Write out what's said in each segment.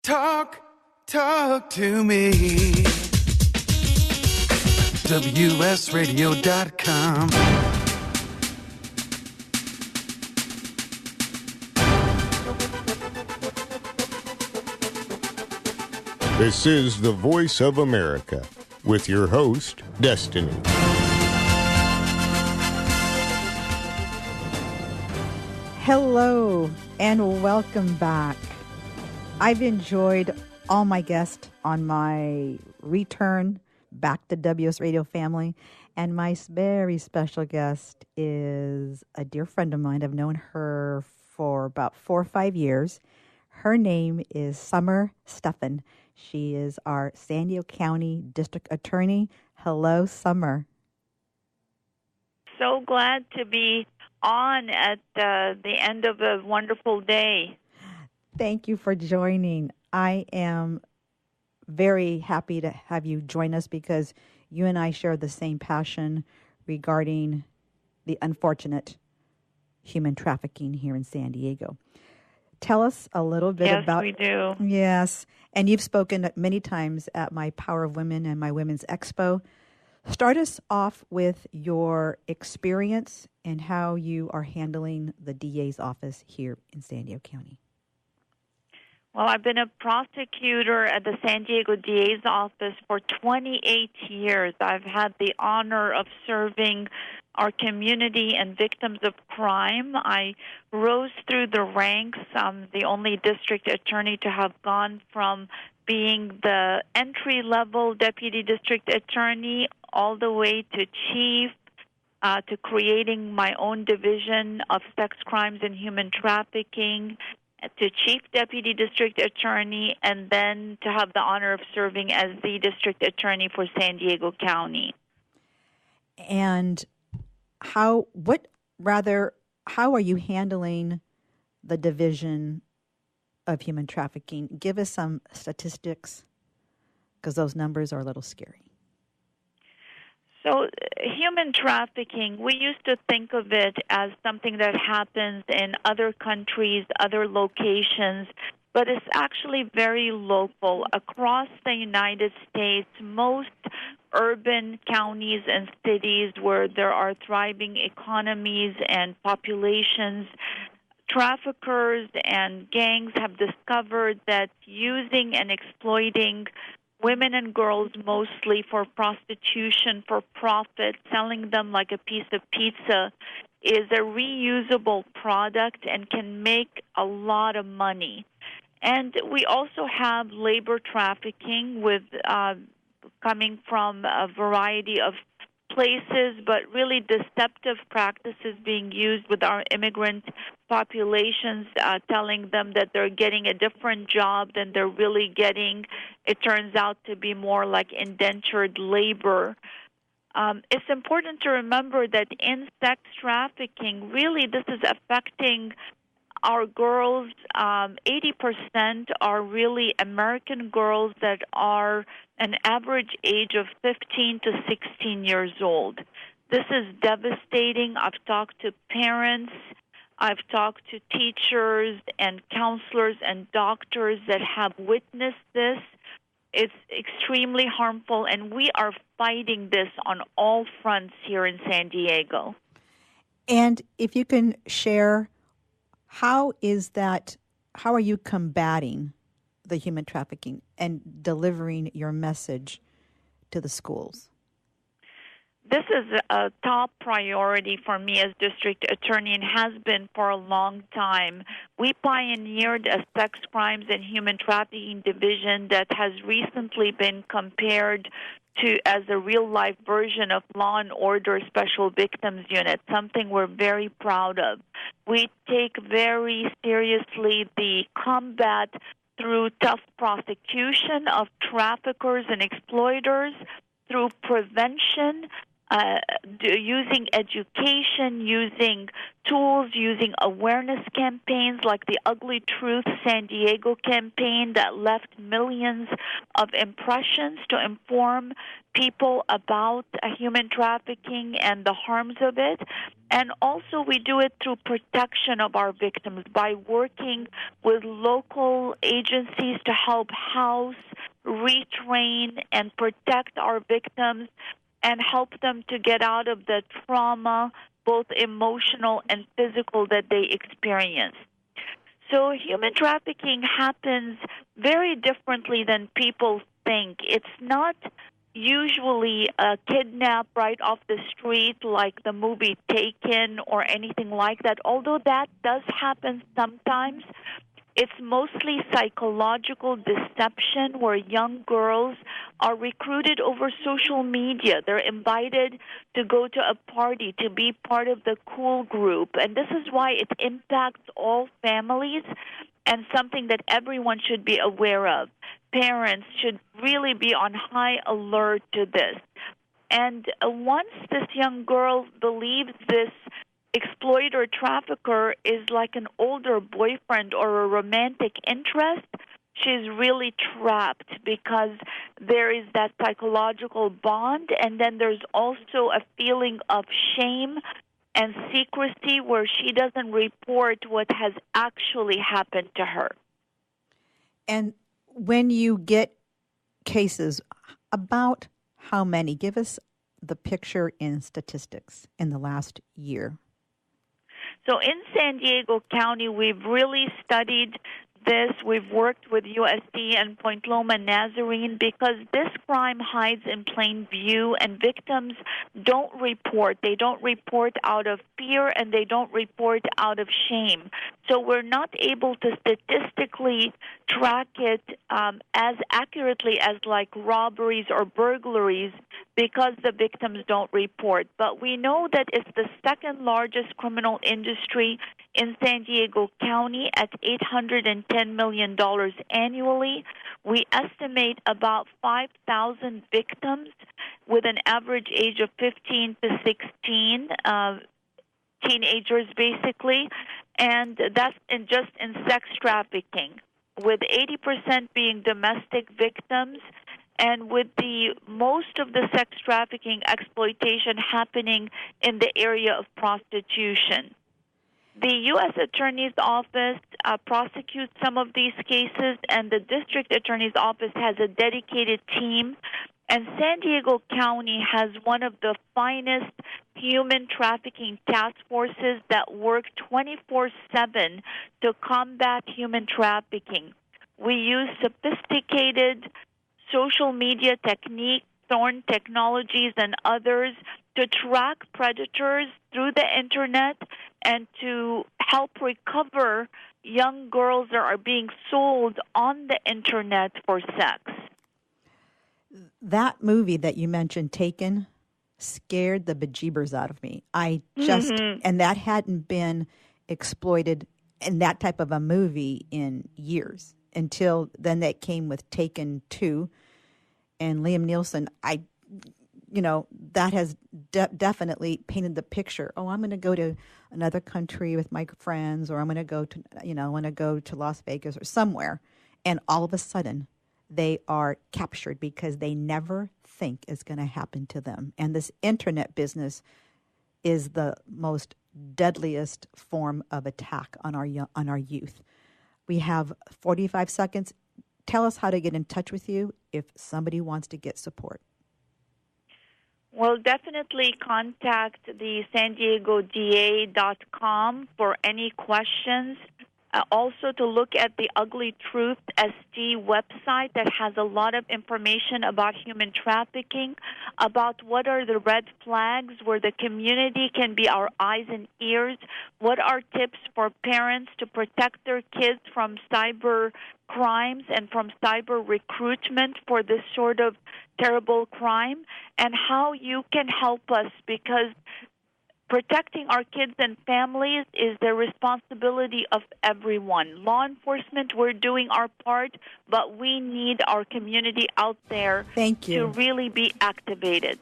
Talk to me. WSRadio.com. This is the Voice of America with your host, Destiny. Hello and welcome back. I've enjoyed all my guests on my return back to WS Radio family, and my very special guest is a dear friend of mine. I've known her for about 4 or 5 years. Her name is Stephan. She is our San Diego County District Attorney. Hello, Summer. So glad to be on at the end of a wonderful day. Thank you for joining. I am very happy to have you join us because you and I share the same passion regarding the unfortunate human trafficking here in San Diego. Tell us a little bit about... Yes, we do. Yes, and you've spoken many times at my Power of Women and my Women's Expo. Start us off with your experience and how you are handling the DA's office here in San Diego County. Well, I've been a prosecutor at the San Diego DA's office for 28 years. I've had the honor of serving our community and victims of crime. I rose through the ranks. I'm the only district attorney to have gone from being the entry-level deputy district attorney all the way to chief, to creating my own division of sex crimes and human trafficking, to chief deputy district attorney, and then to have the honor of serving as the district attorney for San Diego County. And how are you handling the division of human trafficking? Give us some statistics, because those numbers are a little scary. So human trafficking, we used to think of it as something that happens in other countries, other locations, but it's actually very local. Across the United States, most urban counties and cities where there are thriving economies and populations, traffickers and gangs have discovered that using and exploiting women and girls mostly for prostitution, for profit, selling them like a piece of pizza, is a reusable product and can make a lot of money. And we also have labor trafficking with coming from a variety of places, but really deceptive practices being used with our immigrant populations, telling them that they're getting a different job than they're really getting. It turns out to be more like indentured labor. It's important to remember that in sex trafficking, really this is affecting our girls. 80% are really American girls that are an average age of 15 to 16 years old. This is devastating. I've talked to parents, I've talked to teachers and counselors and doctors that have witnessed this. It's extremely harmful, and we are fighting this on all fronts here in San Diego. And if you can share, how are you combating the human trafficking and delivering your message to the schools? This is a top priority for me as district attorney and has been for a long time. We pioneered a sex crimes and human trafficking division that has recently been compared to as a real-life version of Law and Order Special Victims Unit, something we're very proud of. We take very seriously the combat through tough prosecution of traffickers and exploiters, through prevention, using education, using tools, using awareness campaigns like the Ugly Truth San Diego campaign that left millions of impressions to inform people about human trafficking and the harms of it. And also we do it through protection of our victims by working with local agencies to help house, retrain, and protect our victims and help them to get out of the trauma, both emotional and physical, that they experience. So human trafficking happens very differently than people think. It's not usually a kidnap right off the street like the movie Taken or anything like that, although that does happen sometimes. It's mostly psychological deception where young girls are recruited over social media. They're invited to go to a party, to be part of the cool group. And this is why it impacts all families and something that everyone should be aware of. Parents should really be on high alert to this. And once this young girl believes this exploiter trafficker is like an older boyfriend or a romantic interest, she's really trapped because there is that psychological bond, and then there's also a feeling of shame and secrecy where she doesn't report what has actually happened to her. And when you get cases, about how many? Give us the picture in statistics in the last year. So in San Diego County, we've really studied this. We've worked with USD and Point Loma Nazarene because this crime hides in plain view and victims don't report. They don't report out of fear and they don't report out of shame. So we're not able to statistically track it as accurately as like robberies or burglaries because the victims don't report. But we know that it's the second largest criminal industry in San Diego County at $810 million annually. We estimate about 5,000 victims with an average age of 15 to 16, teenagers basically, and that's just in sex trafficking, with 80% being domestic victims, and with the most of the sex trafficking exploitation happening in the area of prostitution. The U.S. Attorney's Office prosecutes some of these cases, and the District Attorney's Office has a dedicated team. And San Diego County has one of the finest human trafficking task forces that work 24/7 to combat human trafficking. We use sophisticated social media techniques, thorn technologies, and others to track predators through the internet and to help recover young girls that are being sold on the internet for sex. That movie that you mentioned, Taken, scared the bejeebers out of me. And that hadn't been exploited in that type of a movie in years until then that came with Taken 2 and Liam Neeson. That has definitely painted the picture. Oh, I'm going to go to another country with my friends, or I'm going to go to, I want to go to Las Vegas or somewhere. And all of a sudden, they are captured because they never think it's going to happen to them. And this internet business is the most deadliest form of attack on our youth. We have 45 seconds. Tell us how to get in touch with you if somebody wants to get support. Well, definitely contact the SanDiegoDA.com for any questions. Also to look at the Ugly Truth SD website that has a lot of information about human trafficking, about what are the red flags where the community can be our eyes and ears, what are tips for parents to protect their kids from cyber crimes and from cyber recruitment for this sort of terrible crime, and how you can help us, because protecting our kids and families is the responsibility of everyone. Law enforcement, we're doing our part, but we need our community out there Thank you. to really be activated.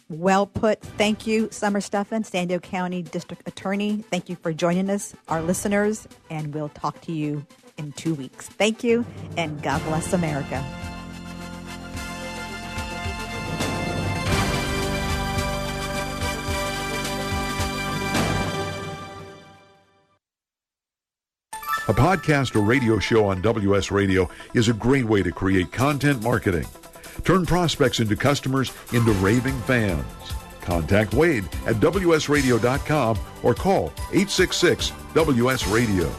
Well put. Thank you, Summer Stephan, San Diego County District Attorney. Thank you for joining us, our listeners, and we'll talk to you in 2 weeks. Thank you, and God bless America. A podcast or radio show on WS Radio is a great way to create content marketing. Turn prospects into customers into raving fans. Contact Wade at WSRadio.com or call 866-WS-RADIO.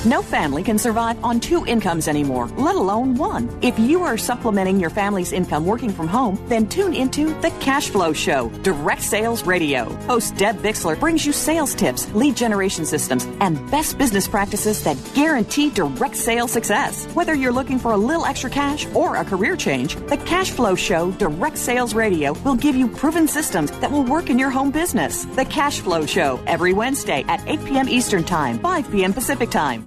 No family can survive on 2 incomes anymore, let alone 1. If you are supplementing your family's income working from home, then tune into The Cash Flow Show, Direct Sales Radio. Host Deb Bixler brings you sales tips, lead generation systems, and best business practices that guarantee direct sales success. Whether you're looking for a little extra cash or a career change, The Cash Flow Show, Direct Sales Radio will give you proven systems that will work in your home business. The Cash Flow Show, every Wednesday at 8 p.m. Eastern Time, 5 p.m. Pacific Time.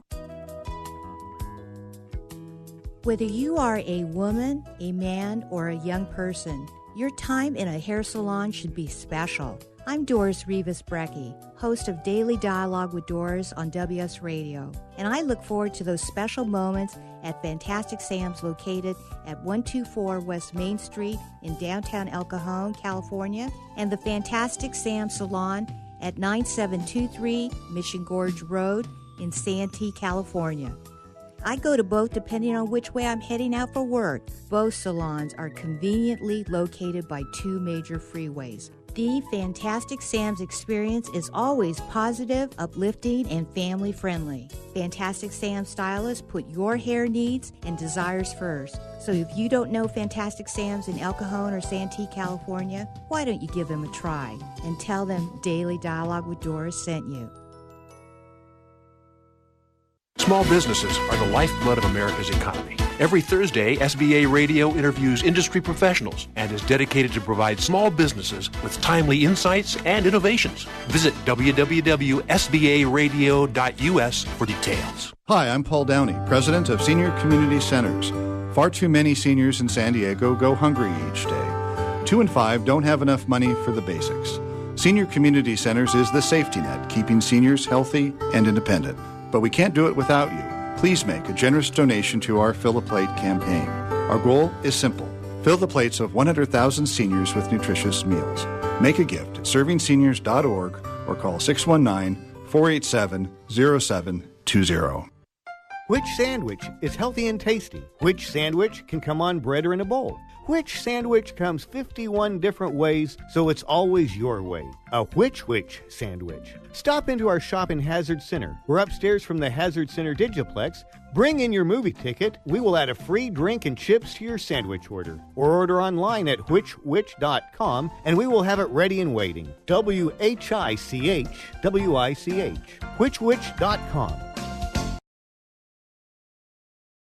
Whether you are a woman, a man, or a young person, your time in a hair salon should be special. I'm Doris Rivas-Brecky, host of Daily Dialogue with Doris on WS Radio, and I look forward to those special moments at Fantastic Sam's located at 124 West Main Street in downtown El Cajon, California, and the Fantastic Sam Salon at 9723 Mission Gorge Road in Santee, California. I go to both depending on which way I'm heading out for work. Both salons are conveniently located by 2 major freeways. The Fantastic Sam's experience is always positive, uplifting, and family-friendly. Fantastic Sam stylists put your hair needs and desires first. So if you don't know Fantastic Sam's in El Cajon or Santee, California, why don't you give them a try and tell them Daily Dialogue with Doris sent you. Small businesses are the lifeblood of America's economy. Every Thursday, SBA Radio interviews industry professionals and is dedicated to provide small businesses with timely insights and innovations. Visit www.sbaradio.us for details. Hi, I'm Paul Downey, president of Senior Community Centers. Far too many seniors in San Diego go hungry each day. 2 in 5 don't have enough money for the basics. Senior Community Centers is the safety net, keeping seniors healthy and independent. But we can't do it without you. Please make a generous donation to our Fill a Plate campaign. Our goal is simple. Fill the plates of 100,000 seniors with nutritious meals. Make a gift at servingseniors.org or call 619-487-0720. Which sandwich is healthy and tasty? Which sandwich can come on bread or in a bowl? Which sandwich comes 51 different ways, so it's always your way? A which sandwich. Stop into our shop in Hazard Center. We're upstairs from the Hazard Center Digiplex. Bring in your movie ticket. We will add a free drink and chips to your sandwich order. Or order online at whichwich.com, and we will have it ready and waiting. WHICHWICH. Whichwich.com.